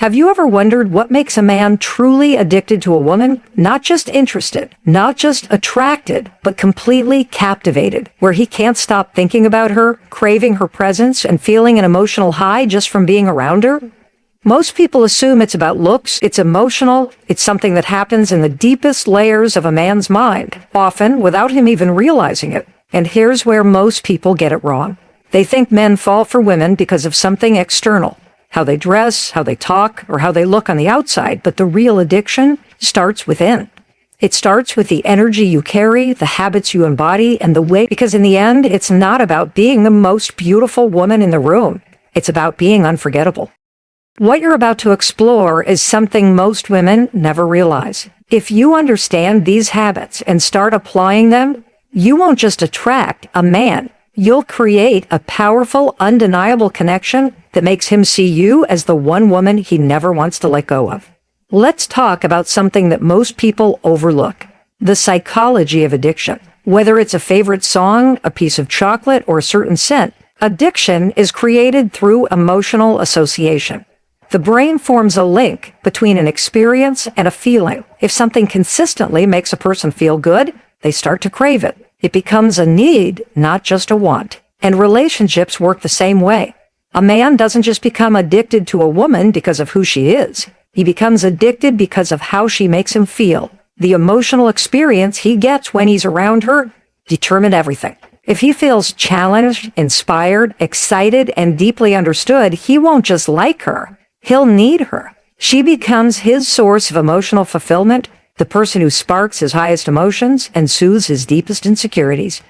Have you ever wondered what makes a man truly addicted to a woman? Not just interested, not just attracted, but completely captivated, where he can't stop thinking about her, craving her presence, and feeling an emotional high just from being around her? Most people assume it's about looks, it's emotional, it's something that happens in the deepest layers of a man's mind, often without him even realizing it. And here's where most people get it wrong. They think men fall for women because of something external. How they dress, how they talk, or how they look on the outside, but the real addiction starts within. It starts with the energy you carry, the habits you embody, and the way, because in the end, it's not about being the most beautiful woman in the room. It's about being unforgettable. What you're about to explore is something most women never realize. If you understand these habits and start applying them, you won't just attract a man. You'll create a powerful, undeniable connection that makes him see you as the one woman he never wants to let go of. Let's talk about something that most people overlook: the psychology of addiction. Whether it's a favorite song, a piece of chocolate, or a certain scent, addiction is created through emotional association. The brain forms a link between an experience and a feeling. If something consistently makes a person feel good, they start to crave it. It becomes a need, not just a want. And relationships work the same way. A man doesn't just become addicted to a woman because of who she is. He becomes addicted because of how she makes him feel. The emotional experience he gets when he's around her determine everything. If he feels challenged, inspired, excited, and deeply understood, he won't just like her. He'll need her. She becomes his source of emotional fulfillment, the person who sparks his highest emotions and soothes his deepest insecurities.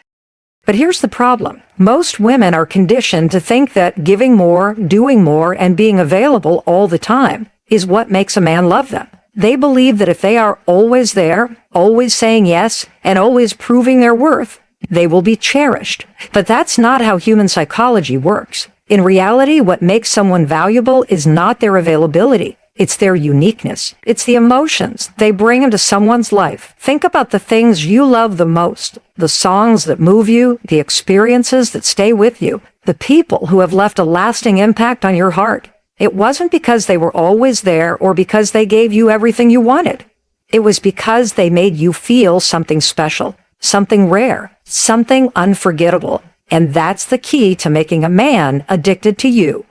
But here's the problem. Most women are conditioned to think that giving more, doing more, and being available all the time is what makes a man love them. They believe that if they are always there, always saying yes, and always proving their worth, they will be cherished. But that's not how human psychology works. In reality, what makes someone valuable is not their availability. It's their uniqueness. It's the emotions they bring into someone's life. Think about the things you love the most, the songs that move you, the experiences that stay with you, the people who have left a lasting impact on your heart. It wasn't because they were always there or because they gave you everything you wanted. It was because they made you feel something special, something rare, something unforgettable. And that's the key to making a man addicted to you.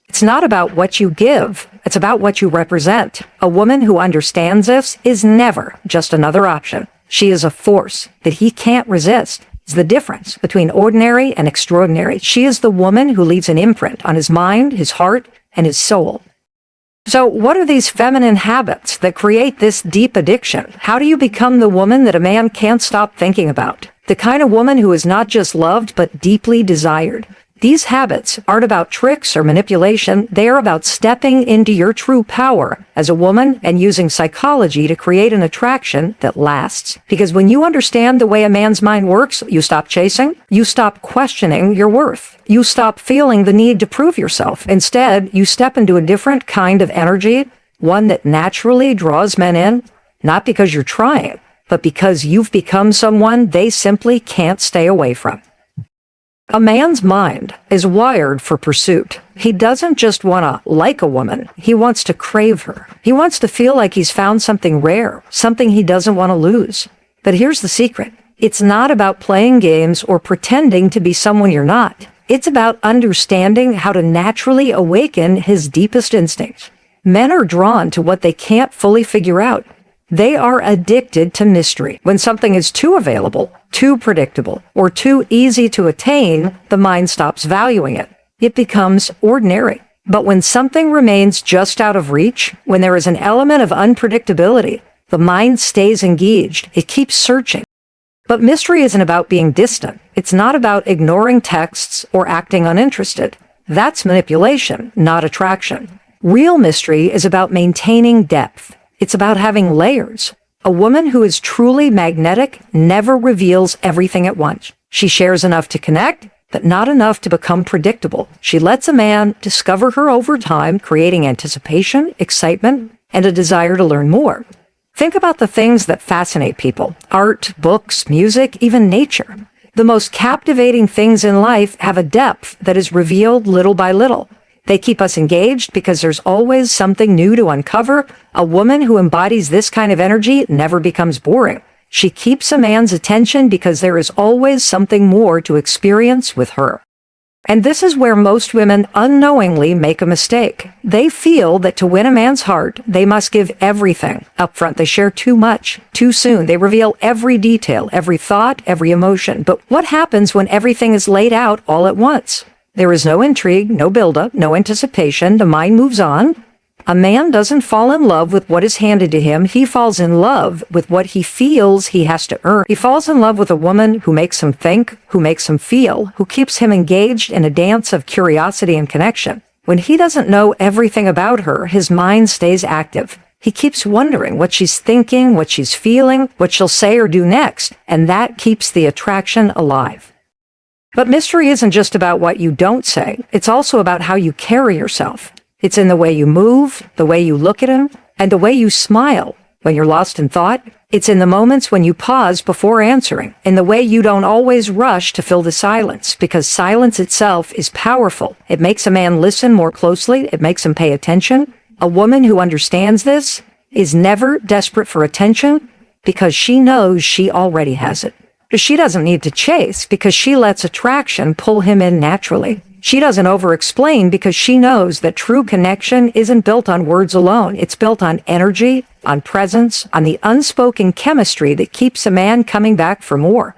It's not about what you give. It's about what you represent. A woman who understands this is never just another option. She is a force that he can't resist. It's the difference between ordinary and extraordinary. She is the woman who leaves an imprint on his mind, his heart, and his soul. So what are these feminine habits that create this deep addiction? How do you become the woman that a man can't stop thinking about? The kind of woman who is not just loved, but deeply desired. These habits aren't about tricks or manipulation. They are about stepping into your true power as a woman and using psychology to create an attraction that lasts. Because when you understand the way a man's mind works, you stop chasing, you stop questioning your worth, you stop feeling the need to prove yourself. Instead, you step into a different kind of energy, one that naturally draws men in, not because you're trying, but because you've become someone they simply can't stay away from. A man's mind is wired for pursuit. He doesn't just want to like a woman. He wants to crave her. He wants to feel like he's found something rare, something he doesn't want to lose. But here's the secret. It's not about playing games or pretending to be someone you're not. It's about understanding how to naturally awaken his deepest instincts. Men are drawn to what they can't fully figure out. They are addicted to mystery. When something is too available, too predictable, or too easy to attain, the mind stops valuing it. It becomes ordinary. But when something remains just out of reach, when there is an element of unpredictability, the mind stays engaged. It keeps searching. But mystery isn't about being distant. It's not about ignoring texts or acting uninterested. That's manipulation, not attraction. Real mystery is about maintaining depth. It's about having layers. A woman who is truly magnetic never reveals everything at once. She shares enough to connect, but not enough to become predictable. She lets a man discover her over time, creating anticipation, excitement, and a desire to learn more. Think about the things that fascinate people: art, books, music, even nature. The most captivating things in life have a depth that is revealed little by little. They keep us engaged because there's always something new to uncover. A woman who embodies this kind of energy never becomes boring. She keeps a man's attention because there is always something more to experience with her. And this is where most women unknowingly make a mistake. They feel that to win a man's heart, they must give everything up front. They share too much, too soon. They reveal every detail, every thought, every emotion. But what happens when everything is laid out all at once? There is no intrigue, no buildup, no anticipation. The mind moves on. A man doesn't fall in love with what is handed to him. He falls in love with what he feels he has to earn. He falls in love with a woman who makes him think, who makes him feel, who keeps him engaged in a dance of curiosity and connection. When he doesn't know everything about her, his mind stays active. He keeps wondering what she's thinking, what she's feeling, what she'll say or do next, and that keeps the attraction alive. But mystery isn't just about what you don't say. It's also about how you carry yourself. It's in the way you move, the way you look at him, and the way you smile when you're lost in thought. It's in the moments when you pause before answering, in the way you don't always rush to fill the silence, because silence itself is powerful. It makes a man listen more closely. It makes him pay attention. A woman who understands this is never desperate for attention because she knows she already has it. She doesn't need to chase because she lets attraction pull him in naturally. She doesn't over-explain because she knows that true connection isn't built on words alone. It's built on energy, on presence, on the unspoken chemistry that keeps a man coming back for more.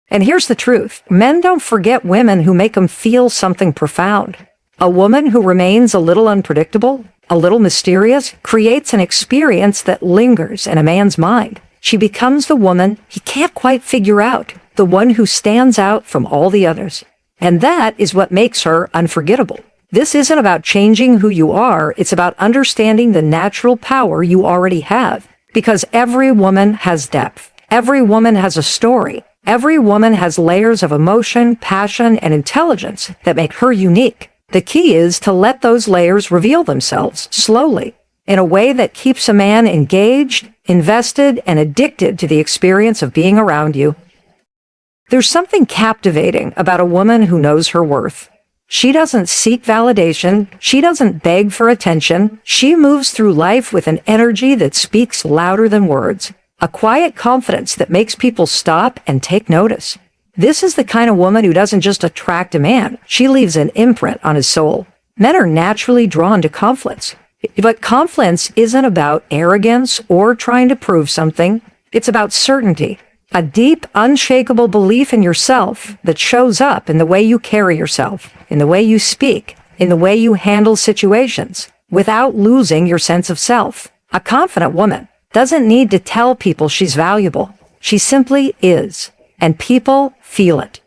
And here's the truth. Men don't forget women who make them feel something profound. A woman who remains a little unpredictable, a little mysterious, creates an experience that lingers in a man's mind. She becomes the woman he can't quite figure out, the one who stands out from all the others. And that is what makes her unforgettable. This isn't about changing who you are. It's about understanding the natural power you already have. Because every woman has depth. Every woman has a story. Every woman has layers of emotion, passion, and intelligence that make her unique. The key is to let those layers reveal themselves slowly, in a way that keeps a man engaged, invested, and addicted to the experience of being around you. There's something captivating about a woman who knows her worth. She doesn't seek validation. She doesn't beg for attention. She moves through life with an energy that speaks louder than words, a quiet confidence that makes people stop and take notice. This is the kind of woman who doesn't just attract a man. She leaves an imprint on his soul. Men are naturally drawn to confidence. But confidence isn't about arrogance or trying to prove something. It's about certainty, a deep, unshakable belief in yourself that shows up in the way you carry yourself, in the way you speak, in the way you handle situations, without losing your sense of self. A confident woman doesn't need to tell people she's valuable. She simply is, and people feel it.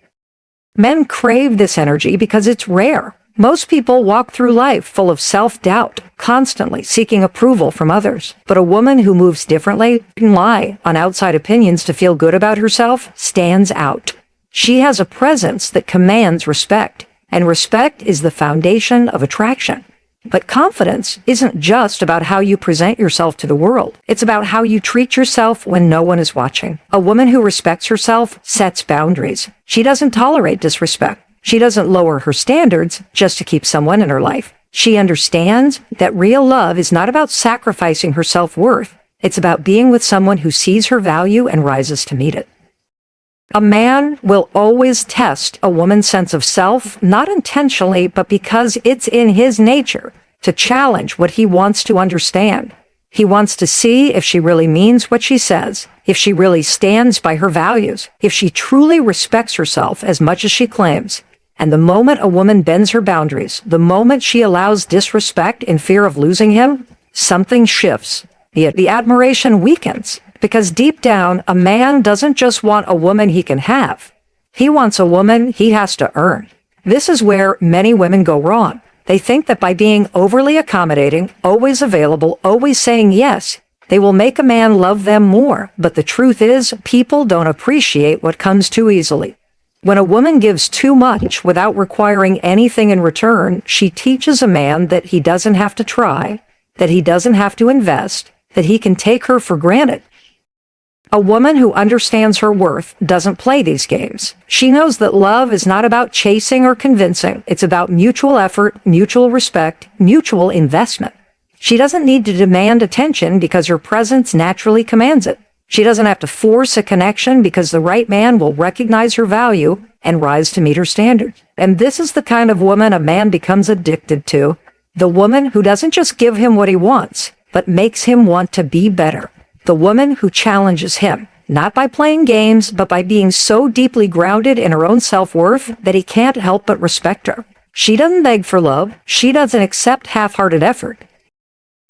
Men crave this energy because it's rare. Most people walk through life full of self-doubt, constantly seeking approval from others. But a woman who moves differently, can rely on outside opinions to feel good about herself, stands out. She has a presence that commands respect, and respect is the foundation of attraction. But confidence isn't just about how you present yourself to the world. It's about how you treat yourself when no one is watching. A woman who respects herself sets boundaries. She doesn't tolerate disrespect. She doesn't lower her standards just to keep someone in her life. She understands that real love is not about sacrificing her self-worth. It's about being with someone who sees her value and rises to meet it. A man will always test a woman's sense of self, not intentionally, but because it's in his nature to challenge what he wants to understand. He wants to see if she really means what she says, if she really stands by her values, if she truly respects herself as much as she claims. And the moment a woman bends her boundaries, the moment she allows disrespect in fear of losing him, something shifts. The admiration weakens. Because deep down, a man doesn't just want a woman he can have. He wants a woman he has to earn. This is where many women go wrong. They think that by being overly accommodating, always available, always saying yes, they will make a man love them more. But the truth is, people don't appreciate what comes too easily. When a woman gives too much without requiring anything in return, she teaches a man that he doesn't have to try, that he doesn't have to invest, that he can take her for granted. A woman who understands her worth doesn't play these games. She knows that love is not about chasing or convincing. It's about mutual effort, mutual respect, mutual investment. She doesn't need to demand attention because her presence naturally commands it. She doesn't have to force a connection because the right man will recognize her value and rise to meet her standards. And this is the kind of woman a man becomes addicted to. The woman who doesn't just give him what he wants, but makes him want to be better. The woman who challenges him, not by playing games, but by being so deeply grounded in her own self-worth that he can't help but respect her. She doesn't beg for love. She doesn't accept half-hearted effort.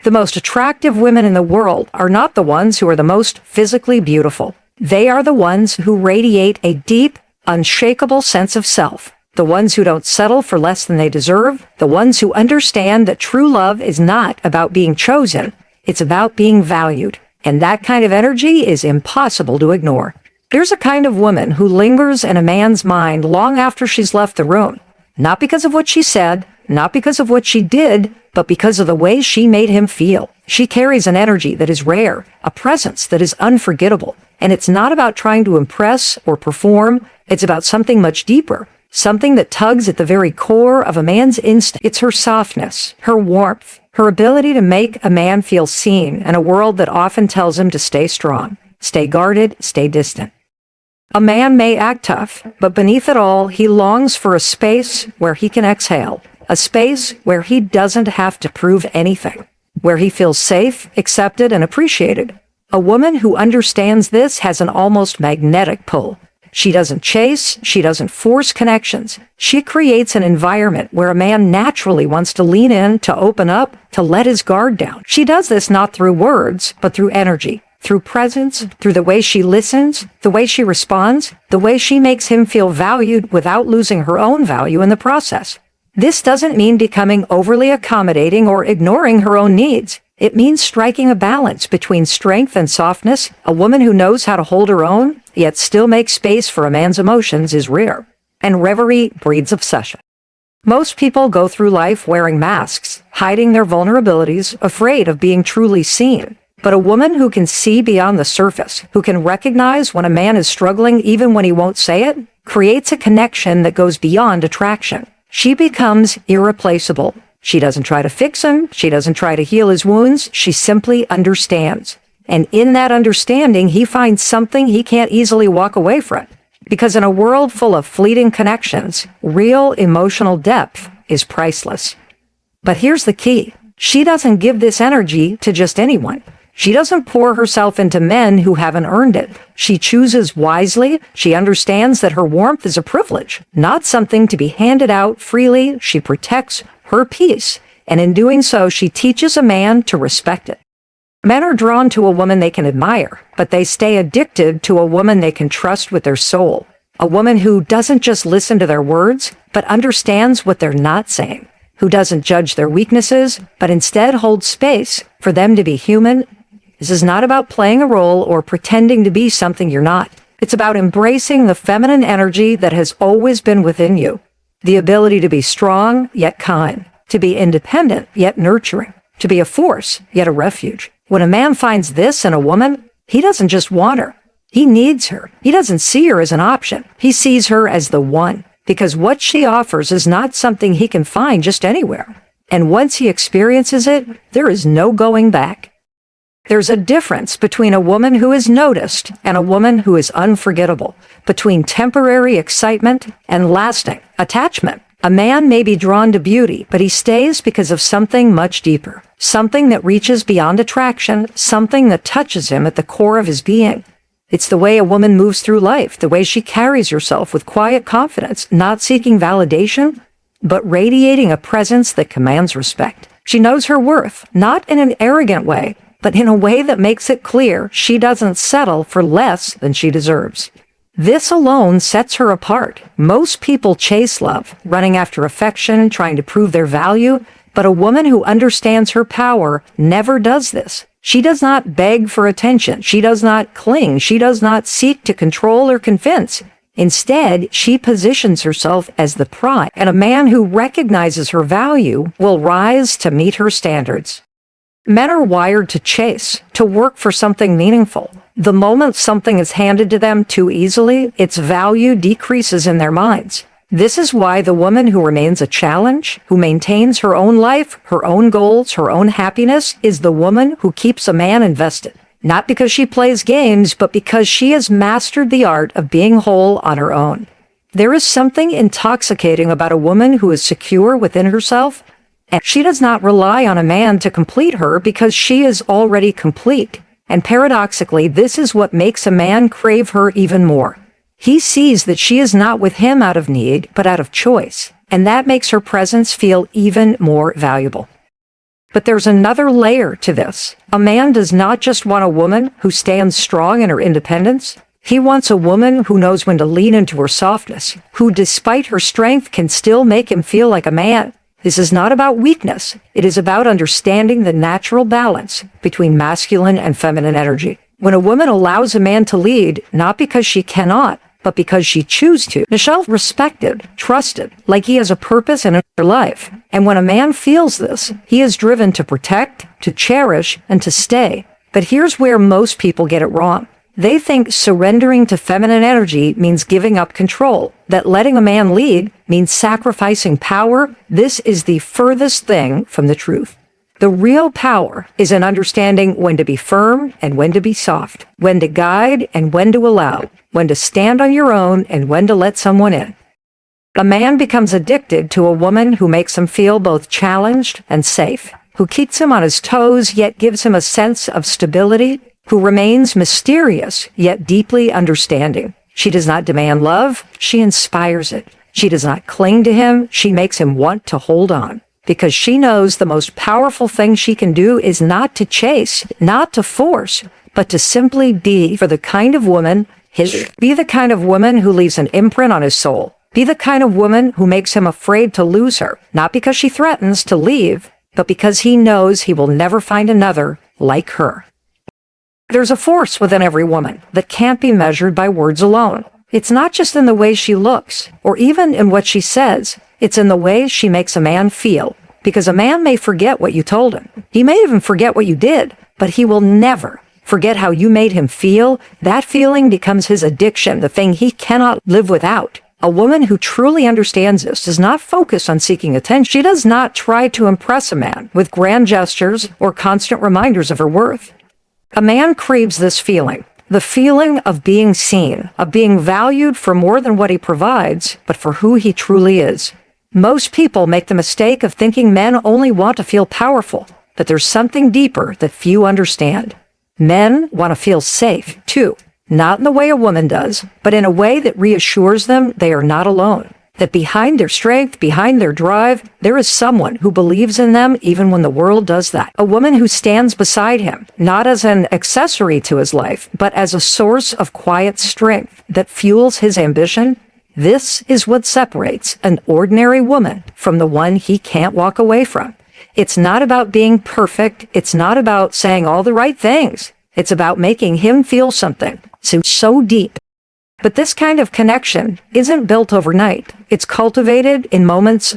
The most attractive women in the world are not the ones who are the most physically beautiful. They are the ones who radiate a deep, unshakable sense of self. The ones who don't settle for less than they deserve. The ones who understand that true love is not about being chosen. It's about being valued. And that kind of energy is impossible to ignore. There's a kind of woman who lingers in a man's mind long after she's left the room. Not because of what she said, not because of what she did, but because of the way she made him feel. She carries an energy that is rare, a presence that is unforgettable. And it's not about trying to impress or perform. It's about something much deeper, something that tugs at the very core of a man's instinct. It's her softness, her warmth, her ability to make a man feel seen in a world that often tells him to stay strong, stay guarded, stay distant. A man may act tough, but beneath it all, he longs for a space where he can exhale, a space where he doesn't have to prove anything, where he feels safe, accepted, and appreciated. A woman who understands this has an almost magnetic pull. She doesn't chase, she doesn't force connections. She creates an environment where a man naturally wants to lean in, to open up, to let his guard down. She does this not through words, but through energy, through presence, through the way she listens, the way she responds, the way she makes him feel valued without losing her own value in the process. This doesn't mean becoming overly accommodating or ignoring her own needs. It means striking a balance between strength and softness. A woman who knows how to hold her own, yet still makes space for a man's emotions, is rare. And reverie breeds obsession. Most people go through life wearing masks, hiding their vulnerabilities, afraid of being truly seen. But a woman who can see beyond the surface, who can recognize when a man is struggling even when he won't say it, creates a connection that goes beyond attraction. She becomes irreplaceable. She doesn't try to fix him. She doesn't try to heal his wounds. She simply understands. And in that understanding, he finds something he can't easily walk away from. Because in a world full of fleeting connections, real emotional depth is priceless. But here's the key. She doesn't give this energy to just anyone. She doesn't pour herself into men who haven't earned it. She chooses wisely. She understands that her warmth is a privilege, not something to be handed out freely. She protects her peace, and in doing so, she teaches a man to respect it. Men are drawn to a woman they can admire, but they stay addicted to a woman they can trust with their soul. A woman who doesn't just listen to their words, but understands what they're not saying, who doesn't judge their weaknesses, but instead holds space for them to be human. This is not about playing a role or pretending to be something you're not. It's about embracing the feminine energy that has always been within you. The ability to be strong, yet kind. To be independent, yet nurturing. To be a force, yet a refuge. When a man finds this in a woman, he doesn't just want her. He needs her. He doesn't see her as an option. He sees her as the one. Because what she offers is not something he can find just anywhere. And once he experiences it, there is no going back. There's a difference between a woman who is noticed and a woman who is unforgettable, between temporary excitement and lasting attachment. A man may be drawn to beauty, but he stays because of something much deeper, something that reaches beyond attraction, something that touches him at the core of his being. It's the way a woman moves through life, the way she carries herself with quiet confidence, not seeking validation, but radiating a presence that commands respect. She knows her worth, not in an arrogant way, but in a way that makes it clear she doesn't settle for less than she deserves. This alone sets her apart. Most people chase love, running after affection, trying to prove their value, but a woman who understands her power never does this. She does not beg for attention. She does not cling. She does not seek to control or convince. Instead, she positions herself as the prime, and a man who recognizes her value will rise to meet her standards. Men are wired to chase, to work for something meaningful. The moment something is handed to them too easily, its value decreases in their minds. This is why the woman who remains a challenge, who maintains her own life, her own goals, her own happiness, is the woman who keeps a man invested. Not because she plays games, but because she has mastered the art of being whole on her own. There is something intoxicating about a woman who is secure within herself, and she does not rely on a man to complete her because she is already complete. And paradoxically, this is what makes a man crave her even more. He sees that she is not with him out of need, but out of choice, and that makes her presence feel even more valuable. But there's another layer to this. A man does not just want a woman who stands strong in her independence. He wants a woman who knows when to lean into her softness, who despite her strength can still make him feel like a man. This is not about weakness. It is about understanding the natural balance between masculine and feminine energy. When a woman allows a man to lead, not because she cannot, but because she chooses to, Michelle respected, trusted, like he has a purpose in her life. And when a man feels this, he is driven to protect, to cherish, and to stay. But here's where most people get it wrong. They think surrendering to feminine energy means giving up control, that letting a man lead means sacrificing power. This is the furthest thing from the truth. The real power is in understanding when to be firm and when to be soft, when to guide and when to allow, when to stand on your own and when to let someone in. A man becomes addicted to a woman who makes him feel both challenged and safe, who keeps him on his toes yet gives him a sense of stability, who remains mysterious yet deeply understanding. She does not demand love, she inspires it. She does not cling to him, she makes him want to hold on. Because she knows the most powerful thing she can do is not to chase, not to force, but to simply be for the kind of woman, be the kind of woman who leaves an imprint on his soul. Be the kind of woman who makes him afraid to lose her, not because she threatens to leave, but because he knows he will never find another like her. There's a force within every woman that can't be measured by words alone. It's not just in the way she looks, or even in what she says. It's in the way she makes a man feel. Because a man may forget what you told him. He may even forget what you did, but he will never forget how you made him feel. That feeling becomes his addiction, the thing he cannot live without. A woman who truly understands this does not focus on seeking attention. She does not try to impress a man with grand gestures or constant reminders of her worth. A man craves this feeling, the feeling of being seen, of being valued for more than what he provides, but for who he truly is. Most people make the mistake of thinking men only want to feel powerful, but there's something deeper that few understand. Men want to feel safe, too, not in the way a woman does, but in a way that reassures them they are not alone. That behind their strength, behind their drive, there is someone who believes in them even when the world does that. A woman who stands beside him, not as an accessory to his life, but as a source of quiet strength that fuels his ambition. This is what separates an ordinary woman from the one he can't walk away from. It's not about being perfect. It's not about saying all the right things. It's about making him feel something so deep. But this kind of connection isn't built overnight. It's cultivated in moments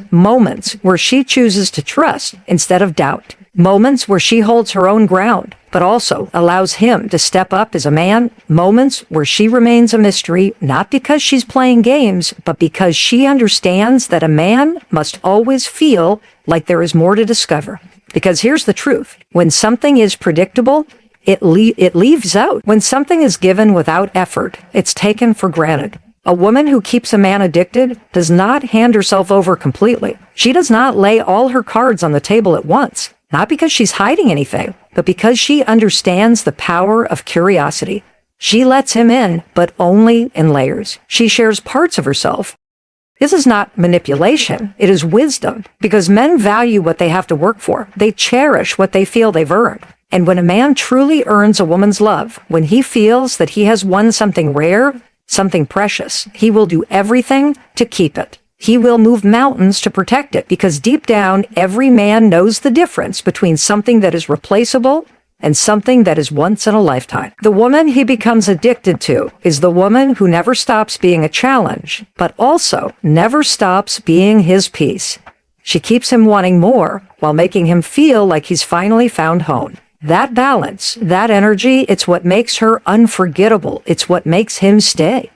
where she chooses to trust instead of doubt. Moments where she holds her own ground, but also allows him to step up as a man. Moments where she remains a mystery, not because she's playing games, but because she understands that a man must always feel like there is more to discover. Because here's the truth. When something is predictable, it leaves out. When something is given without effort, it's taken for granted. A woman who keeps a man addicted does not hand herself over completely. She does not lay all her cards on the table at once. Not because she's hiding anything, but because she understands the power of curiosity. She lets him in, but only in layers. She shares parts of herself. This is not manipulation. It is wisdom, because men value what they have to work for. They cherish what they feel they've earned. And when a man truly earns a woman's love, when he feels that he has won something rare, something precious, he will do everything to keep it. He will move mountains to protect it, because deep down, every man knows the difference between something that is replaceable and something that is once in a lifetime. The woman he becomes addicted to is the woman who never stops being a challenge, but also never stops being his peace. She keeps him wanting more while making him feel like he's finally found home. That balance, that energy, it's what makes her unforgettable. It's what makes him stay.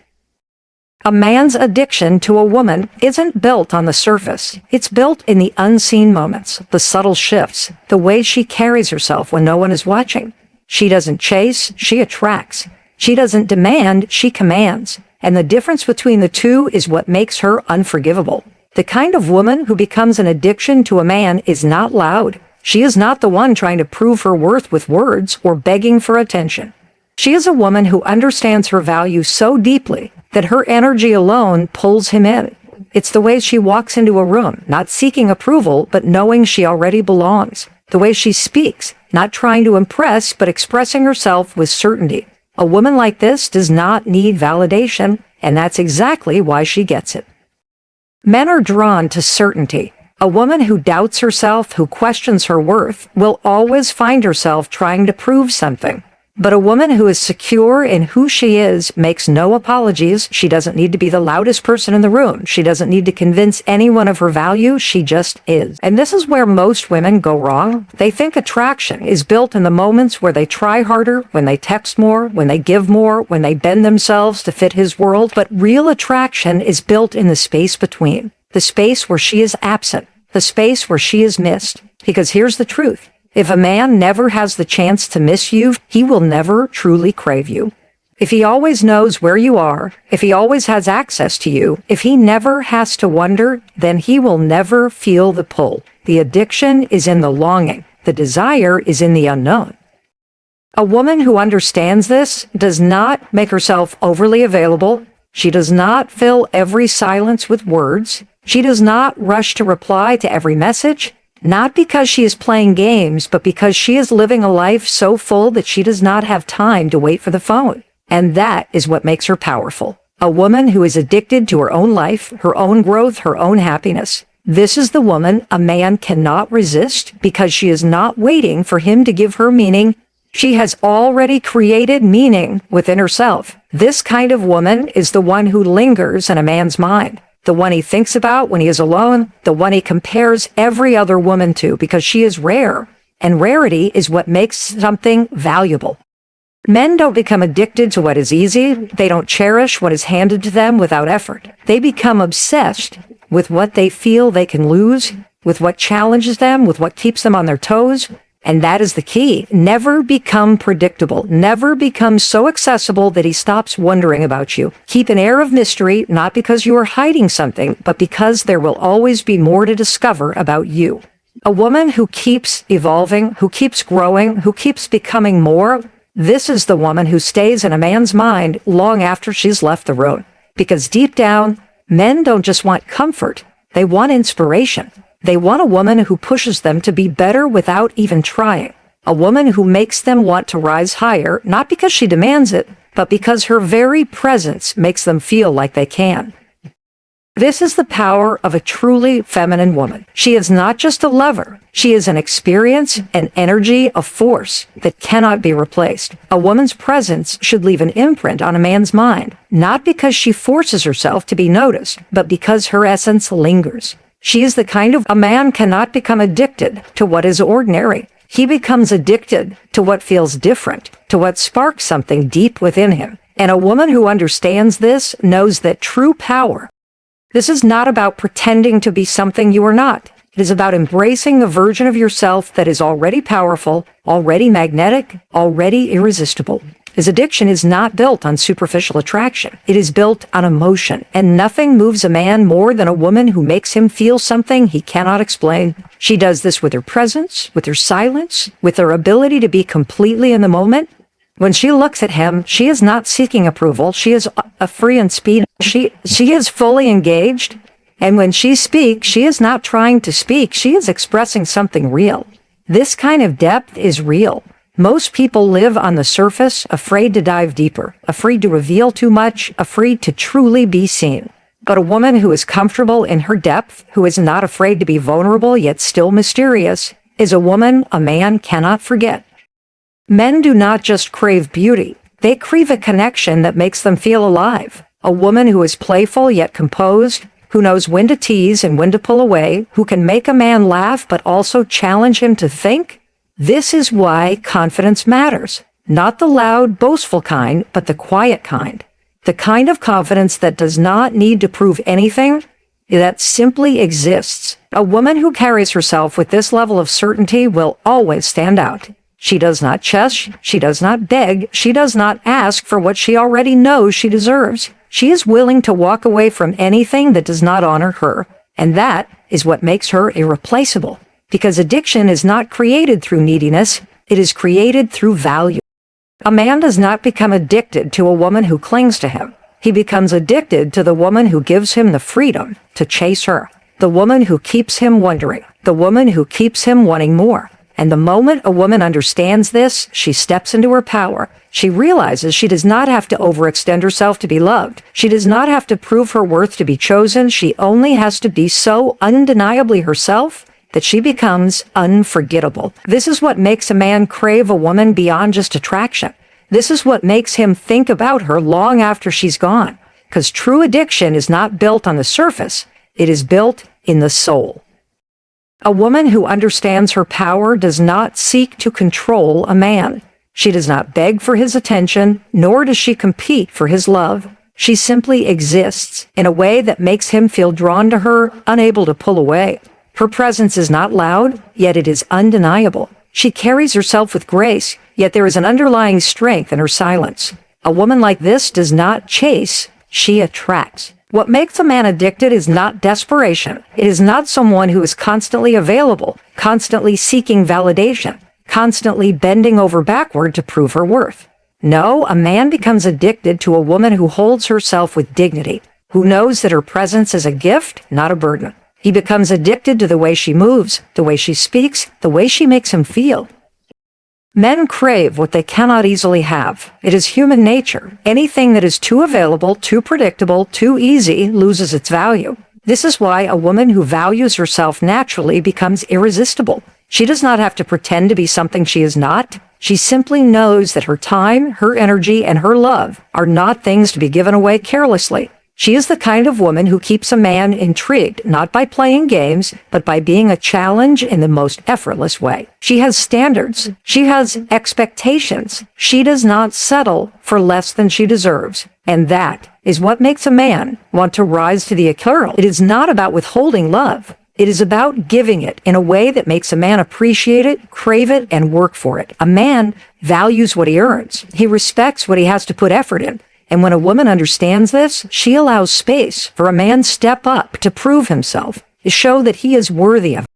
A man's addiction to a woman isn't built on the surface. It's built in the unseen moments, the subtle shifts, the way she carries herself when no one is watching. She doesn't chase, she attracts. She doesn't demand, she commands. And the difference between the two is what makes her unforgivable. The kind of woman who becomes an addiction to a man is not loud. She is not the one trying to prove her worth with words or begging for attention. She is a woman who understands her value so deeply that her energy alone pulls him in. It's the way she walks into a room, not seeking approval, but knowing she already belongs. The way she speaks, not trying to impress, but expressing herself with certainty. A woman like this does not need validation, and that's exactly why she gets it. Men are drawn to certainty. A woman who doubts herself, who questions her worth, will always find herself trying to prove something. But a woman who is secure in who she is makes no apologies. She doesn't need to be the loudest person in the room. She doesn't need to convince anyone of her value. She just is. And this is where most women go wrong. They think attraction is built in the moments where they try harder, when they text more, when they give more, when they bend themselves to fit his world. But real attraction is built in the space between, the space where she is absent, the space where she is missed. Because here's the truth. If a man never has the chance to miss you, he will never truly crave you. If he always knows where you are, if he always has access to you, if he never has to wonder, then he will never feel the pull. The addiction is in the longing. The desire is in the unknown. A woman who understands this does not make herself overly available. She does not fill every silence with words. She does not rush to reply to every message. Not because she is playing games, but because she is living a life so full that she does not have time to wait for the phone. And that is what makes her powerful. A woman who is addicted to her own life, her own growth, her own happiness. This is the woman a man cannot resist because she is not waiting for him to give her meaning. She has already created meaning within herself. This kind of woman is the one who lingers in a man's mind. The one he thinks about when he is alone, the one he compares every other woman to because she is rare, and rarity is what makes something valuable. Men don't become addicted to what is easy. They don't cherish what is handed to them without effort. They become obsessed with what they feel they can lose, with what challenges them, with what keeps them on their toes. And that is the key. Never become predictable. Never become so accessible that he stops wondering about you. Keep an air of mystery, not because you are hiding something, but because there will always be more to discover about you. A woman who keeps evolving, who keeps growing, who keeps becoming more, this is the woman who stays in a man's mind long after she's left the room. Because deep down, men don't just want comfort, they want inspiration. They want a woman who pushes them to be better without even trying. A woman who makes them want to rise higher, not because she demands it, but because her very presence makes them feel like they can. This is the power of a truly feminine woman. She is not just a lover. She is an experience, an energy, a force that cannot be replaced. A woman's presence should leave an imprint on a man's mind, not because she forces herself to be noticed, but because her essence lingers. She is the kind of a man cannot become addicted to what is ordinary. He becomes addicted to what feels different, to what sparks something deep within him. And a woman who understands this knows that true power, this is not about pretending to be something you are not. It is about embracing the version of yourself that is already powerful, already magnetic, already irresistible. His addiction is not built on superficial attraction. It is built on emotion, and nothing moves a man more than a woman who makes him feel something he cannot explain. She does this with her presence, with her silence, with her ability to be completely in the moment. When she looks at him, she is not seeking approval. She is a free and speed. She is fully engaged. And when she speaks, she is not trying to speak. She is expressing something real. This kind of depth is real. Most people live on the surface, afraid to dive deeper, afraid to reveal too much, afraid to truly be seen. But a woman who is comfortable in her depth, who is not afraid to be vulnerable yet still mysterious, is a woman a man cannot forget. Men do not just crave beauty. They crave a connection that makes them feel alive. A woman who is playful yet composed, who knows when to tease and when to pull away, who can make a man laugh but also challenge him to think? This is why confidence matters. Not the loud, boastful kind, but the quiet kind. The kind of confidence that does not need to prove anything, that simply exists. A woman who carries herself with this level of certainty will always stand out. She does not chest, she does not beg, she does not ask for what she already knows she deserves. She is willing to walk away from anything that does not honor her, and that is what makes her irreplaceable. Because addiction is not created through neediness, it is created through value. A man does not become addicted to a woman who clings to him. He becomes addicted to the woman who gives him the freedom to chase her, the woman who keeps him wondering, the woman who keeps him wanting more. And the moment a woman understands this, she steps into her power. She realizes she does not have to overextend herself to be loved. She does not have to prove her worth to be chosen. She only has to be so undeniably herself that she becomes unforgettable. This is what makes a man crave a woman beyond just attraction. This is what makes him think about her long after she's gone. Because true addiction is not built on the surface. It is built in the soul. A woman who understands her power does not seek to control a man. She does not beg for his attention, nor does she compete for his love. She simply exists in a way that makes him feel drawn to her, unable to pull away. Her presence is not loud, yet it is undeniable. She carries herself with grace, yet there is an underlying strength in her silence. A woman like this does not chase, she attracts. What makes a man addicted is not desperation. It is not someone who is constantly available, constantly seeking validation, constantly bending over backward to prove her worth. No, a man becomes addicted to a woman who holds herself with dignity, who knows that her presence is a gift, not a burden. He becomes addicted to the way she moves, the way she speaks, the way she makes him feel. Men crave what they cannot easily have. It is human nature. Anything that is too available, too predictable, too easy loses its value. This is why a woman who values herself naturally becomes irresistible. She does not have to pretend to be something she is not. She simply knows that her time, her energy, and her love are not things to be given away carelessly. She is the kind of woman who keeps a man intrigued, not by playing games, but by being a challenge in the most effortless way. She has standards. She has expectations. She does not settle for less than she deserves. And that is what makes a man want to rise to the occasion. It is not about withholding love. It is about giving it in a way that makes a man appreciate it, crave it, and work for it. A man values what he earns. He respects what he has to put effort in. And when a woman understands this, she allows space for a man to step up to prove himself, to show that he is worthy of it.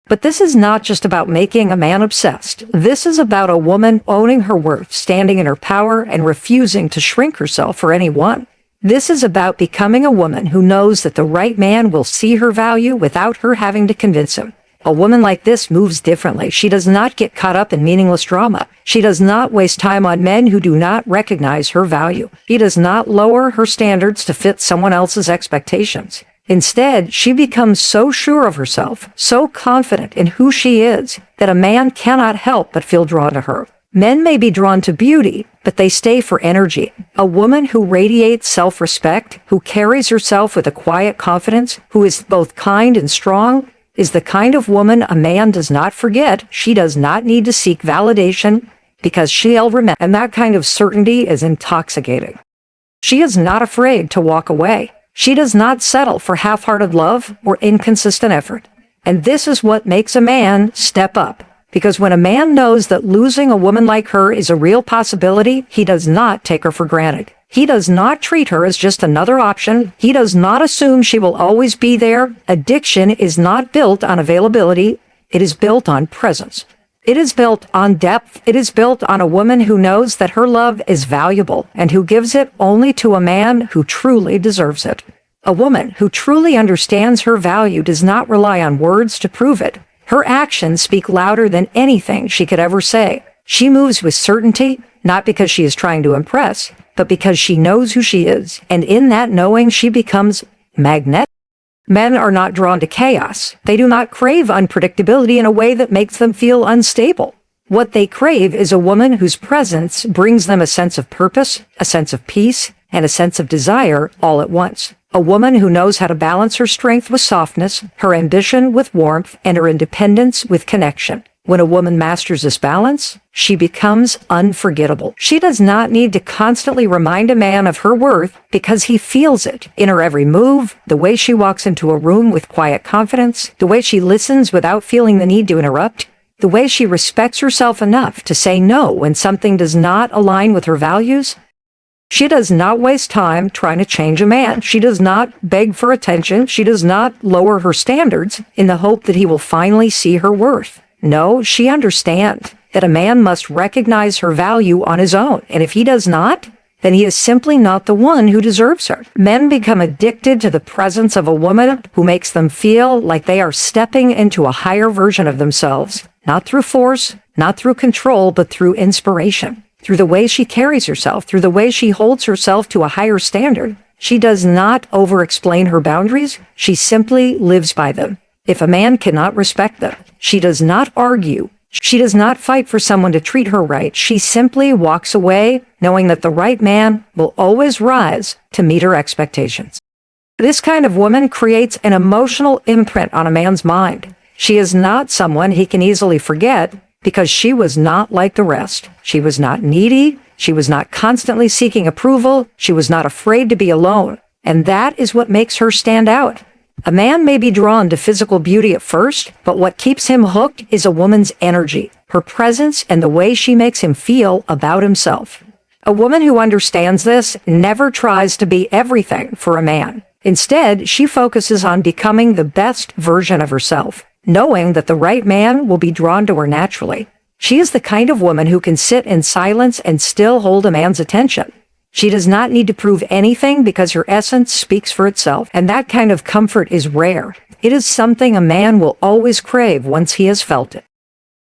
But this is not just about making a man obsessed. This is about a woman owning her worth, standing in her power, and refusing to shrink herself for anyone. This is about becoming a woman who knows that the right man will see her value without her having to convince him. A woman like this moves differently. She does not get caught up in meaningless drama. She does not waste time on men who do not recognize her value. She does not lower her standards to fit someone else's expectations. Instead, she becomes so sure of herself, so confident in who she is, that a man cannot help but feel drawn to her. Men may be drawn to beauty, but they stay for energy. A woman who radiates self-respect, who carries herself with a quiet confidence, who is both kind and strong, is the kind of woman a man does not forget. She does not need to seek validation because she'll remember. And that kind of certainty is intoxicating. She is not afraid to walk away. She does not settle for half-hearted love or inconsistent effort. And this is what makes a man step up. Because when a man knows that losing a woman like her is a real possibility, he does not take her for granted. He does not treat her as just another option. He does not assume she will always be there. Addiction is not built on availability. It is built on presence. It is built on depth. It is built on a woman who knows that her love is valuable and who gives it only to a man who truly deserves it. A woman who truly understands her value does not rely on words to prove it. Her actions speak louder than anything she could ever say. She moves with certainty, not because she is trying to impress, but because she knows who she is. And in that knowing, she becomes magnetic. Men are not drawn to chaos. They do not crave unpredictability in a way that makes them feel unstable. What they crave is a woman whose presence brings them a sense of purpose, a sense of peace, and a sense of desire all at once. A woman who knows how to balance her strength with softness, her ambition with warmth, and her independence with connection. When a woman masters this balance, she becomes unforgettable. She does not need to constantly remind a man of her worth because he feels it in her every move, the way she walks into a room with quiet confidence, the way she listens without feeling the need to interrupt, the way she respects herself enough to say no when something does not align with her values. She does not waste time trying to change a man. She does not beg for attention. She does not lower her standards in the hope that he will finally see her worth. No, she understands that a man must recognize her value on his own, and if he does not, then he is simply not the one who deserves her. Men become addicted to the presence of a woman who makes them feel like they are stepping into a higher version of themselves, not through force, not through control, but through inspiration, through the way she carries herself, through the way she holds herself to a higher standard. She does not over-explain her boundaries. She simply lives by them. If a man cannot respect them, she does not argue. She does not fight for someone to treat her right. She simply walks away, knowing that the right man will always rise to meet her expectations. This kind of woman creates an emotional imprint on a man's mind. She is not someone he can easily forget because she was not like the rest. She was not needy. She was not constantly seeking approval. She was not afraid to be alone. And that is what makes her stand out. A man may be drawn to physical beauty at first, but what keeps him hooked is a woman's energy, her presence, and the way she makes him feel about himself. A woman who understands this never tries to be everything for a man. Instead, she focuses on becoming the best version of herself, knowing that the right man will be drawn to her naturally. She is the kind of woman who can sit in silence and still hold a man's attention. She does not need to prove anything because her essence speaks for itself, and that kind of comfort is rare. It is something a man will always crave once he has felt it.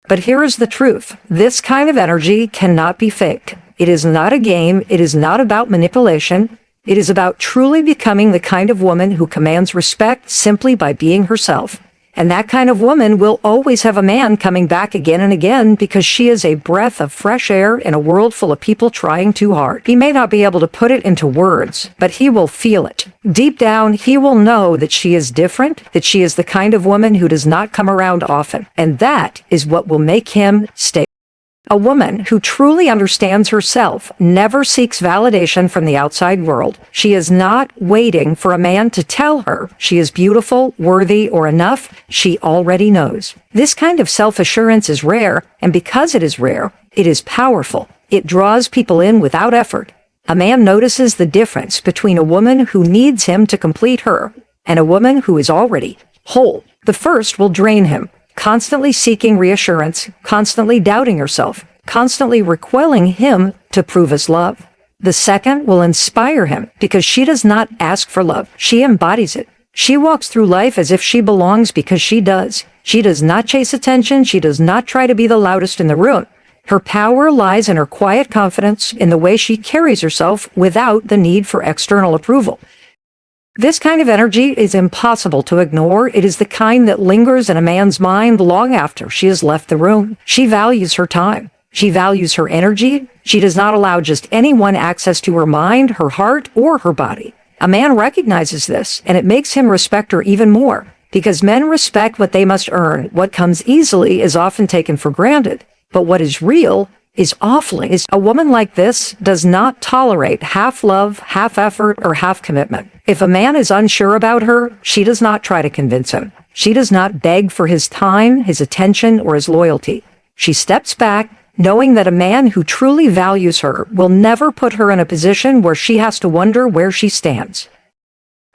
But here is the truth. This kind of energy cannot be faked. It is not a game. It is not about manipulation. It is about truly becoming the kind of woman who commands respect simply by being herself. And that kind of woman will always have a man coming back again and again because she is a breath of fresh air in a world full of people trying too hard. He may not be able to put it into words, but he will feel it. Deep down, he will know that she is different, that she is the kind of woman who does not come around often. And that is what will make him stay. A woman who truly understands herself never seeks validation from the outside world. She is not waiting for a man to tell her she is beautiful, worthy, or enough. She already knows. This kind of self-assurance is rare, and because it is rare, it is powerful. It draws people in without effort. A man notices the difference between a woman who needs him to complete her and a woman who is already whole. The first will drain him, constantly seeking reassurance, constantly doubting herself, constantly recoiling him to prove his love. The second will inspire him because she does not ask for love. She embodies it. She walks through life as if she belongs because she does. She does not chase attention. She does not try to be the loudest in the room. Her power lies in her quiet confidence, in the way she carries herself without the need for external approval. This kind of energy is impossible to ignore. It is the kind that lingers in a man's mind long after she has left the room. She values her time. She values her energy. She does not allow just anyone access to her mind, her heart, or her body. A man recognizes this, and it makes him respect her even more, because men respect what they must earn. What comes easily is often taken for granted, but what is real is awfully. A woman like this does not tolerate half love, half effort, or half commitment. If a man is unsure about her, she does not try to convince him. She does not beg for his time, his attention, or his loyalty. She steps back, knowing that a man who truly values her will never put her in a position where she has to wonder where she stands.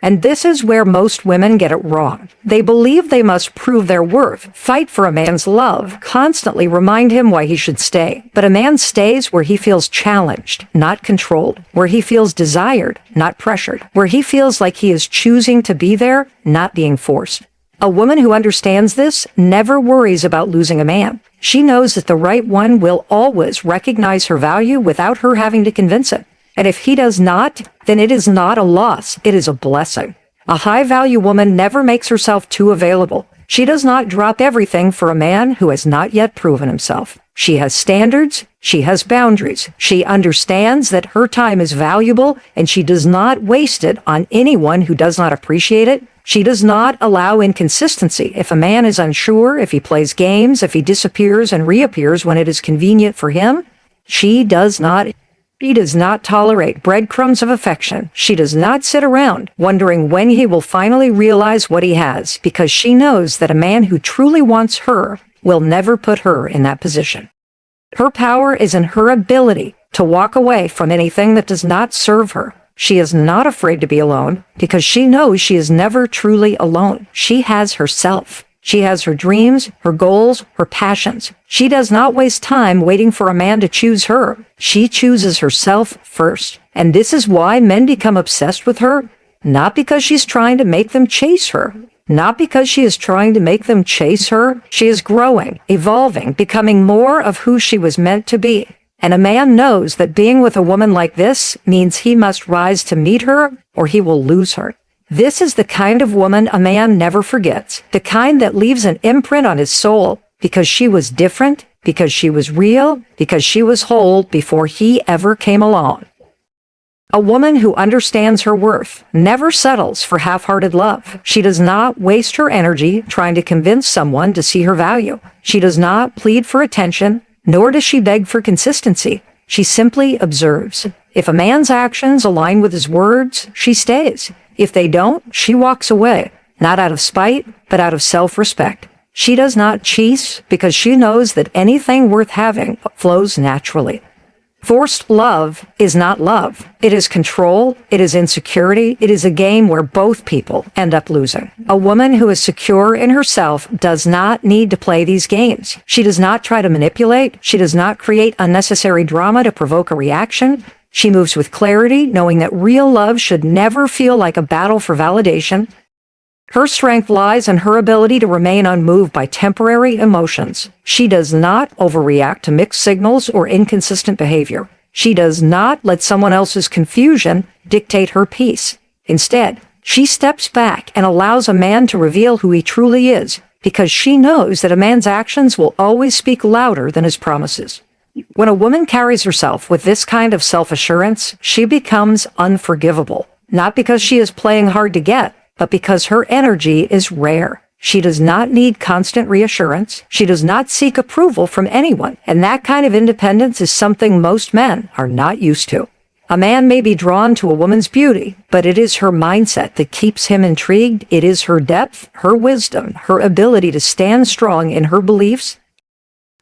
And this is where most women get it wrong. They believe they must prove their worth, fight for a man's love, constantly remind him why he should stay. But a man stays where he feels challenged, not controlled, where he feels desired, not pressured, where he feels like he is choosing to be there, not being forced. A woman who understands this never worries about losing a man. She knows that the right one will always recognize her value without her having to convince him. And if he does not, then it is not a loss, it is a blessing. A high-value woman never makes herself too available. She does not drop everything for a man who has not yet proven himself. She has standards. She has boundaries. She understands that her time is valuable, and she does not waste it on anyone who does not appreciate it. She does not allow inconsistency. If a man is unsure, if he plays games, if he disappears and reappears when it is convenient for him, she does not tolerate breadcrumbs of affection. She does not sit around wondering when he will finally realize what he has, because she knows that a man who truly wants her will never put her in that position. Her power is in her ability to walk away from anything that does not serve her. She is not afraid to be alone because she knows she is never truly alone. She has herself. She has her dreams, her goals, her passions. She does not waste time waiting for a man to choose her. She chooses herself first. And this is why men become obsessed with her, not because she's trying to make them chase her. Not because she is trying to make them chase her. She is growing, evolving, becoming more of who she was meant to be. And a man knows that being with a woman like this means he must rise to meet her or he will lose her. This is the kind of woman a man never forgets, the kind that leaves an imprint on his soul because she was different, because she was real, because she was whole before he ever came along. A woman who understands her worth never settles for half-hearted love. She does not waste her energy trying to convince someone to see her value. She does not plead for attention, nor does she beg for consistency. She simply observes. If a man's actions align with his words, she stays. If they don't, she walks away, not out of spite, but out of self-respect. She does not chase because she knows that anything worth having flows naturally. Forced love is not love. It is control. It is insecurity. It is a game where both people end up losing. A woman who is secure in herself does not need to play these games. She does not try to manipulate. She does not create unnecessary drama to provoke a reaction. She moves with clarity, knowing that real love should never feel like a battle for validation. Her strength lies in her ability to remain unmoved by temporary emotions. She does not overreact to mixed signals or inconsistent behavior. She does not let someone else's confusion dictate her peace. Instead, she steps back and allows a man to reveal who he truly is, because she knows that a man's actions will always speak louder than his promises. When a woman carries herself with this kind of self-assurance, she becomes unforgivable, not because she is playing hard to get, but because her energy is rare. She does not need constant reassurance. She does not seek approval from anyone. And that kind of independence is something most men are not used to. A man may be drawn to a woman's beauty, but it is her mindset that keeps him intrigued. It is her depth, her wisdom, her ability to stand strong in her beliefs.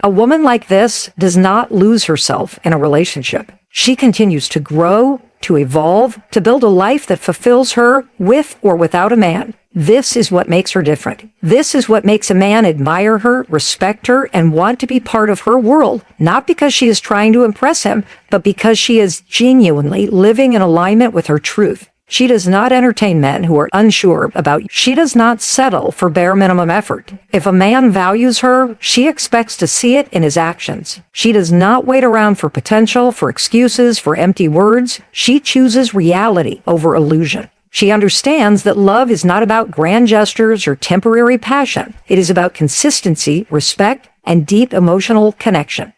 A woman like this does not lose herself in a relationship. She continues to grow, to evolve, to build a life that fulfills her with or without a man. This is what makes her different. This is what makes a man admire her, respect her, and want to be part of her world, not because she is trying to impress him, but because she is genuinely living in alignment with her truth. She does not entertain men who are unsure about you. She does not settle for bare minimum effort. If a man values her, she expects to see it in his actions. She does not wait around for potential, for excuses, for empty words. She chooses reality over illusion. She understands that love is not about grand gestures or temporary passion. It is about consistency, respect, and deep emotional connection.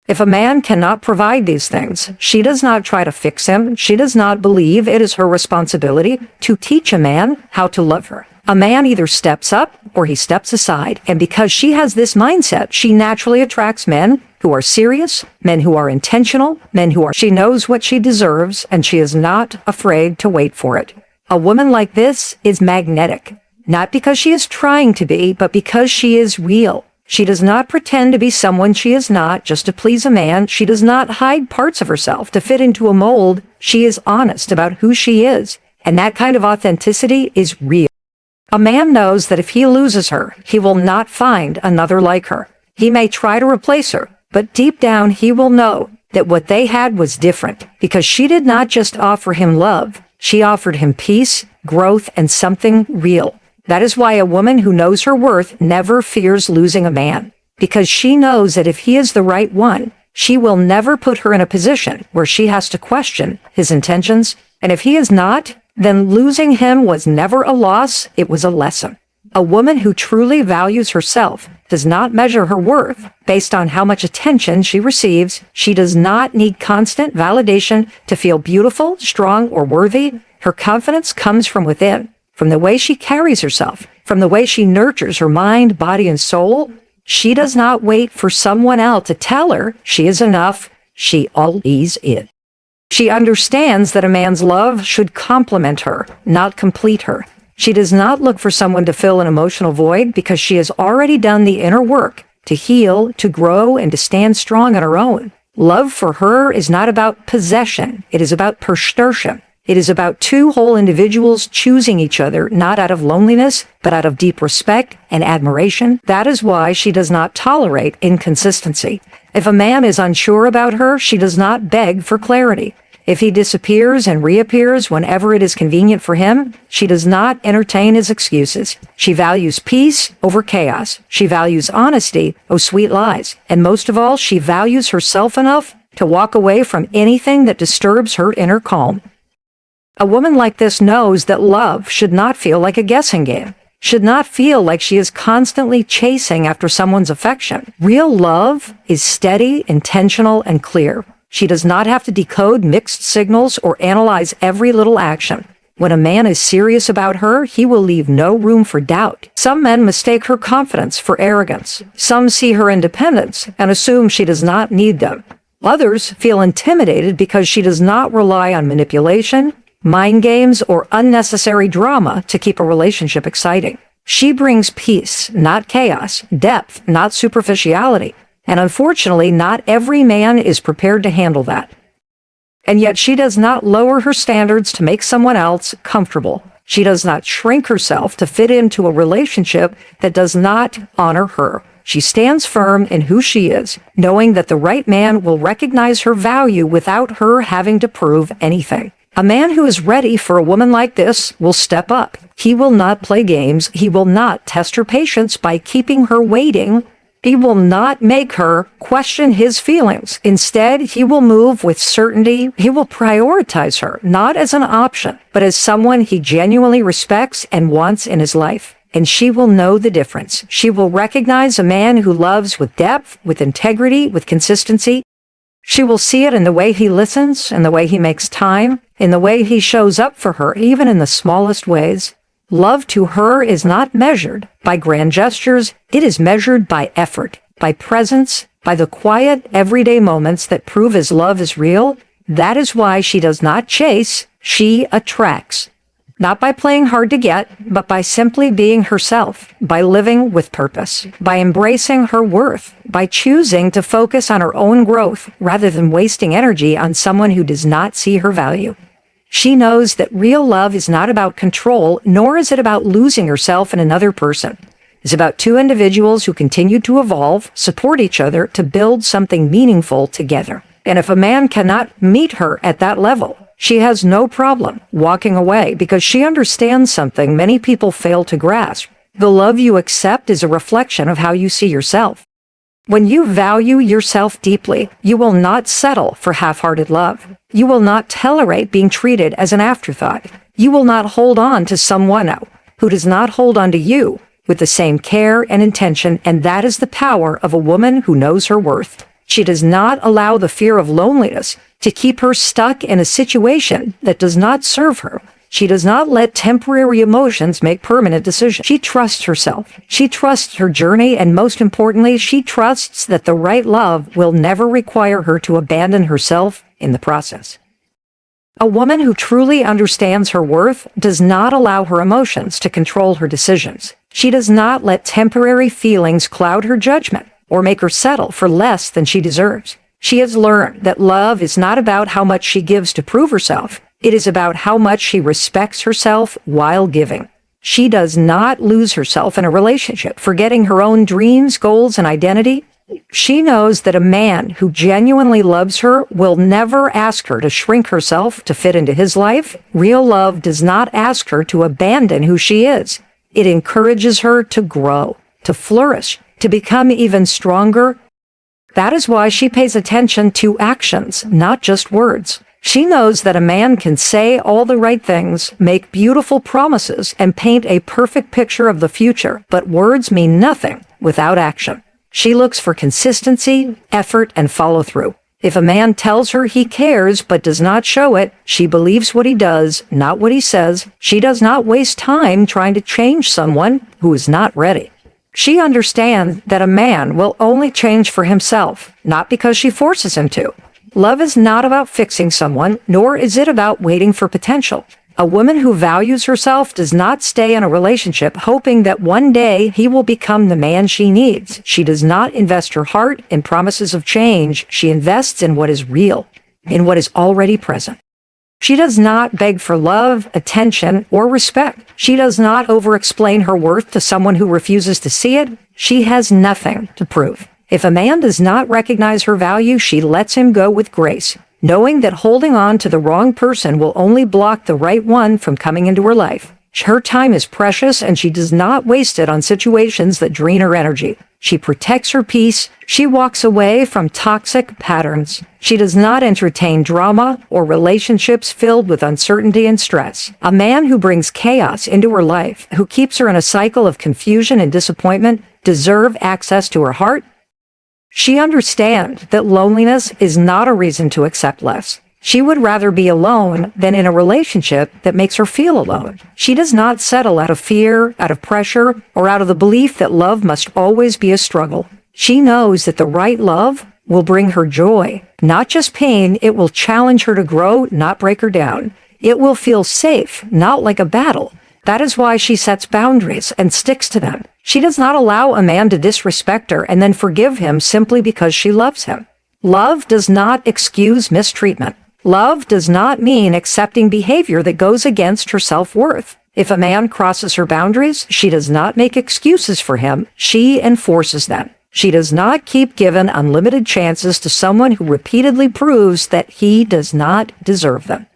If a man cannot provide these things, she does not try to fix him. She does not believe it is her responsibility to teach a man how to love her. A man either steps up or he steps aside. And because she has this mindset, she naturally attracts men who are serious, men who are intentional, she knows what she deserves, and she is not afraid to wait for it. A woman like this is magnetic, not because she is trying to be, but because she is real. She does not pretend to be someone she is not just to please a man. She does not hide parts of herself to fit into a mold. She is honest about who she is, and that kind of authenticity is real. A man knows that if he loses her, he will not find another like her. He may try to replace her, but deep down he will know that what they had was different, because she did not just offer him love. She offered him peace, growth, and something real. That is why a woman who knows her worth never fears losing a man, because she knows that if he is the right one, she will never put her in a position where she has to question his intentions. And if he is not, then losing him was never a loss, it was a lesson. A woman who truly values herself does not measure her worth based on how much attention she receives. She does not need constant validation to feel beautiful, strong, or worthy. Her confidence comes from within, from the way she carries herself, from the way she nurtures her mind, body, and soul. She does not wait for someone else to tell her she is enough. She always is. She understands that a man's love should complement her, not complete her. She does not look for someone to fill an emotional void because she has already done the inner work to heal, to grow, and to stand strong on her own. Love for her is not about possession. It is about Verstärkung. It is about two whole individuals choosing each other, not out of loneliness, but out of deep respect and admiration. That is why she does not tolerate inconsistency. If a man is unsure about her, she does not beg for clarity. If he disappears and reappears whenever it is convenient for him, she does not entertain his excuses. She values peace over chaos. She values honesty over sweet lies. And most of all, she values herself enough to walk away from anything that disturbs her inner calm. A woman like this knows that love should not feel like a guessing game, should not feel like she is constantly chasing after someone's affection. Real love is steady, intentional, and clear. She does not have to decode mixed signals or analyze every little action. When a man is serious about her, he will leave no room for doubt. Some men mistake her confidence for arrogance. Some see her independence and assume she does not need them. Others feel intimidated because she does not rely on manipulation, mind games, or unnecessary drama to keep a relationship exciting. She brings peace, not chaos, depth, not superficiality. And unfortunately, not every man is prepared to handle that. And yet she does not lower her standards to make someone else comfortable. She does not shrink herself to fit into a relationship that does not honor her. She stands firm in who she is, knowing that the right man will recognize her value without her having to prove anything. A man who is ready for a woman like this will step up. He will not play games. He will not test her patience by keeping her waiting. He will not make her question his feelings. Instead, he will move with certainty. He will prioritize her, not as an option, but as someone he genuinely respects and wants in his life. And she will know the difference. She will recognize a man who loves with depth, with integrity, with consistency. She will see it in the way he listens, in the way he makes time, in the way he shows up for her, even in the smallest ways. Love to her is not measured by grand gestures. It is measured by effort, by presence, by the quiet, everyday moments that prove his love is real. That is why she does not chase, she attracts. Not by playing hard to get, but by simply being herself, by living with purpose, by embracing her worth, by choosing to focus on her own growth rather than wasting energy on someone who does not see her value. She knows that real love is not about control, nor is it about losing herself in another person. It's about two individuals who continue to evolve, support each other to build something meaningful together. And if a man cannot meet her at that level, she has no problem walking away because she understands something many people fail to grasp. The love you accept is a reflection of how you see yourself. When you value yourself deeply, you will not settle for half-hearted love. You will not tolerate being treated as an afterthought. You will not hold on to someone who does not hold on to you with the same care and intention, and that is the power of a woman who knows her worth. She does not allow the fear of loneliness to keep her stuck in a situation that does not serve her. She does not let temporary emotions make permanent decisions. She trusts herself. She trusts her journey, and most importantly, she trusts that the right love will never require her to abandon herself in the process. A woman who truly understands her worth does not allow her emotions to control her decisions. She does not let temporary feelings cloud her judgment or make her settle for less than she deserves. She has learned that love is not about how much she gives to prove herself. It is about how much she respects herself while giving. She does not lose herself in a relationship, forgetting her own dreams, goals, and identity. She knows that a man who genuinely loves her will never ask her to shrink herself to fit into his life. Real love does not ask her to abandon who she is. It encourages her to grow, to flourish, to become even stronger. That is why she pays attention to actions, not just words. She knows that a man can say all the right things, make beautiful promises, and paint a perfect picture of the future, but words mean nothing without action. She looks for consistency, effort, and follow-through. If a man tells her he cares but does not show it, she believes what he does, not what he says. She does not waste time trying to change someone who is not ready. She understands that a man will only change for himself, not because she forces him to. Love is not about fixing someone, nor is it about waiting for potential. A woman who values herself does not stay in a relationship hoping that one day he will become the man she needs. She does not invest her heart in promises of change. She invests in what is real, in what is already present. She does not beg for love, attention, or respect. She does not over-explain her worth to someone who refuses to see it. She has nothing to prove. If a man does not recognize her value, she lets him go with grace, knowing that holding on to the wrong person will only block the right one from coming into her life. Her time is precious, and she does not waste it on situations that drain her energy. She protects her peace. She walks away from toxic patterns. She does not entertain drama or relationships filled with uncertainty and stress. A man who brings chaos into her life, who keeps her in a cycle of confusion and disappointment, deserves access to her heart. She understands that loneliness is not a reason to accept less. She would rather be alone than in a relationship that makes her feel alone. She does not settle out of fear, out of pressure, or out of the belief that love must always be a struggle. She knows that the right love will bring her joy, not just pain. It will challenge her to grow, not break her down. It will feel safe, not like a battle. That is why she sets boundaries and sticks to them. She does not allow a man to disrespect her and then forgive him simply because she loves him. Love does not excuse mistreatment. Love does not mean accepting behavior that goes against her self-worth. If a man crosses her boundaries, she does not make excuses for him. She enforces them. She does not keep giving unlimited chances to someone who repeatedly proves that he does not deserve them.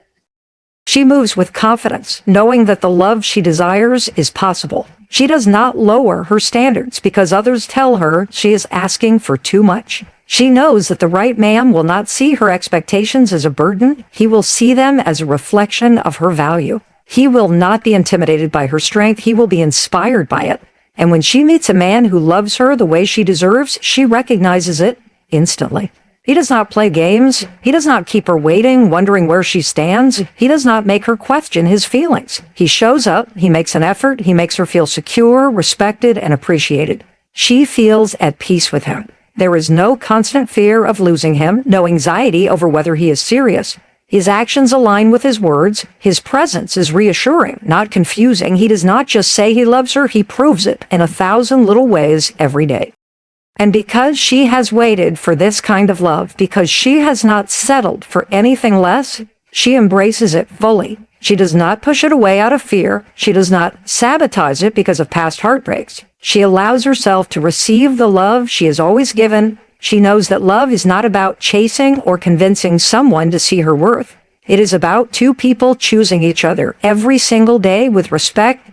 She moves with confidence, knowing that the love she desires is possible. She does not lower her standards because others tell her she is asking for too much. She knows that the right man will not see her expectations as a burden. He will see them as a reflection of her value. He will not be intimidated by her strength. He will be inspired by it. And when she meets a man who loves her the way she deserves, she recognizes it instantly. He does not play games. He does not keep her waiting, wondering where she stands. He does not make her question his feelings. He shows up, he makes an effort, he makes her feel secure, respected, and appreciated. She feels at peace with him. There is no constant fear of losing him, no anxiety over whether he is serious. His actions align with his words. His presence is reassuring, not confusing. He does not just say he loves her, he proves it in 1,000 little ways every day. And because she has waited for this kind of love, because she has not settled for anything less, she embraces it fully. She does not push it away out of fear. She does not sabotage it because of past heartbreaks. She allows herself to receive the love she has always given. She knows that love is not about chasing or convincing someone to see her worth. It is about two people choosing each other every single day with respect.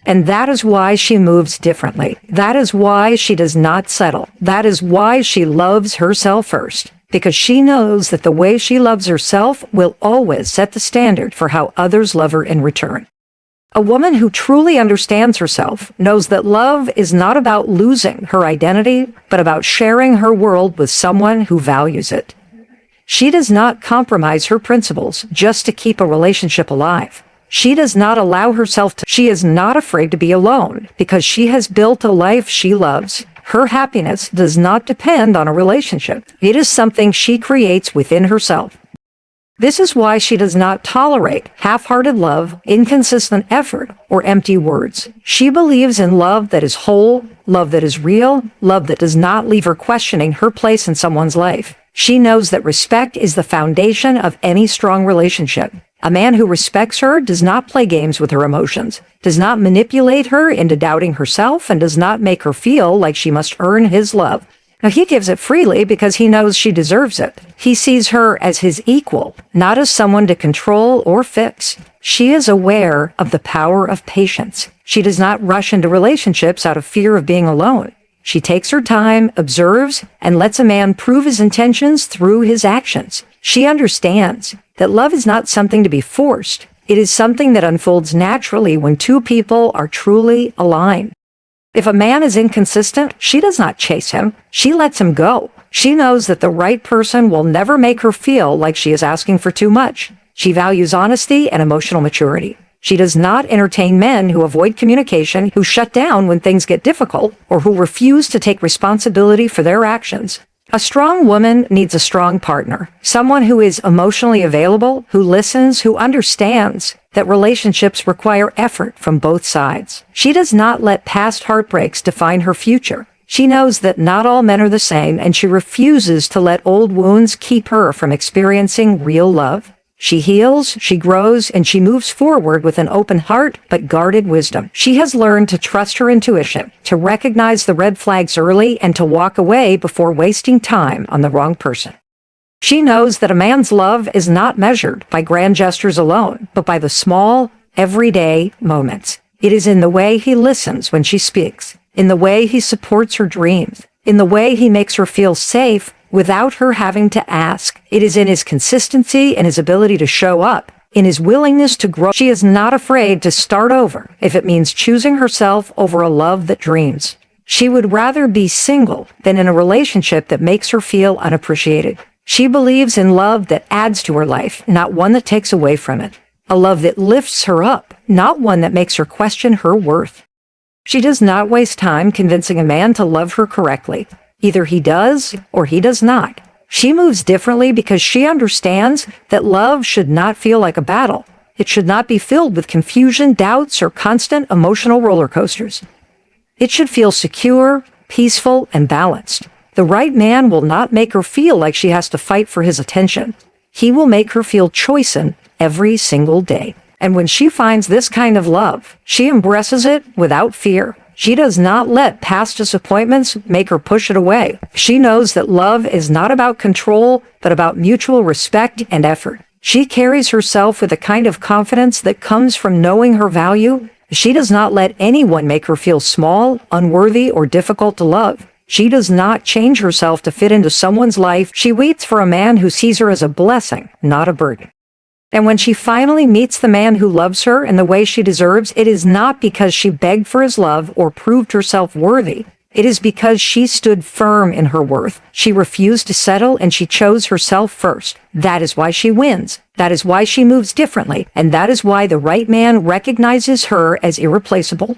And that is why she moves differently. That is why she does not settle. That is why she loves herself first. Because she knows that the way she loves herself will always set the standard for how others love her in return. A woman who truly understands herself knows that love is not about losing her identity, but about sharing her world with someone who values it. She does not compromise her principles just to keep a relationship alive. She does not allow herself to. She is not afraid to be alone because she has built a life she loves. Her happiness does not depend on a relationship. It is something she creates within herself. This is why she does not tolerate half-hearted love, inconsistent effort, or empty words. She believes in love that is whole, love that is real, love that does not leave her questioning her place in someone's life. She knows that respect is the foundation of any strong relationship. A man who respects her does not play games with her emotions, does not manipulate her into doubting herself, and does not make her feel like she must earn his love. Now, he gives it freely because he knows she deserves it. He sees her as his equal, not as someone to control or fix. She is aware of the power of patience. She does not rush into relationships out of fear of being alone. She takes her time, observes, and lets a man prove his intentions through his actions. She understands that love is not something to be forced. It is something that unfolds naturally when two people are truly aligned. If a man is inconsistent, she does not chase him. She lets him go. She knows that the right person will never make her feel like she is asking for too much. She values honesty and emotional maturity. She does not entertain men who avoid communication, who shut down when things get difficult, or who refuse to take responsibility for their actions. A strong woman needs a strong partner, someone who is emotionally available, who listens, who understands that relationships require effort from both sides. She does not let past heartbreaks define her future. She knows that not all men are the same, and she refuses to let old wounds keep her from experiencing real love. She heals, she grows, and she moves forward with an open heart but guarded wisdom. She has learned to trust her intuition, to recognize the red flags early, and to walk away before wasting time on the wrong person. She knows that a man's love is not measured by grand gestures alone, but by the small, everyday moments. It is in the way he listens when she speaks, in the way he supports her dreams, in the way he makes her feel safe without her having to ask. It is in his consistency and his ability to show up, in his willingness to grow. She is not afraid to start over if it means choosing herself over a love that dreams. She would rather be single than in a relationship that makes her feel unappreciated. She believes in love that adds to her life, not one that takes away from it. A love that lifts her up, not one that makes her question her worth. She does not waste time convincing a man to love her correctly. Either he does or he does not. She moves differently because she understands that love should not feel like a battle. It should not be filled with confusion, doubts, or constant emotional roller coasters. It should feel secure, peaceful, and balanced. The right man will not make her feel like she has to fight for his attention. He will make her feel chosen every single day. And when she finds this kind of love, she embraces it without fear. She does not let past disappointments make her push it away. She knows that love is not about control, but about mutual respect and effort. She carries herself with a kind of confidence that comes from knowing her value. She does not let anyone make her feel small, unworthy, or difficult to love. She does not change herself to fit into someone's life. She waits for a man who sees her as a blessing, not a burden. And when she finally meets the man who loves her in the way she deserves, it is not because she begged for his love or proved herself worthy. It is because she stood firm in her worth. She refused to settle, and she chose herself first. That is why she wins. That is why she moves differently. And that is why the right man recognizes her as irreplaceable,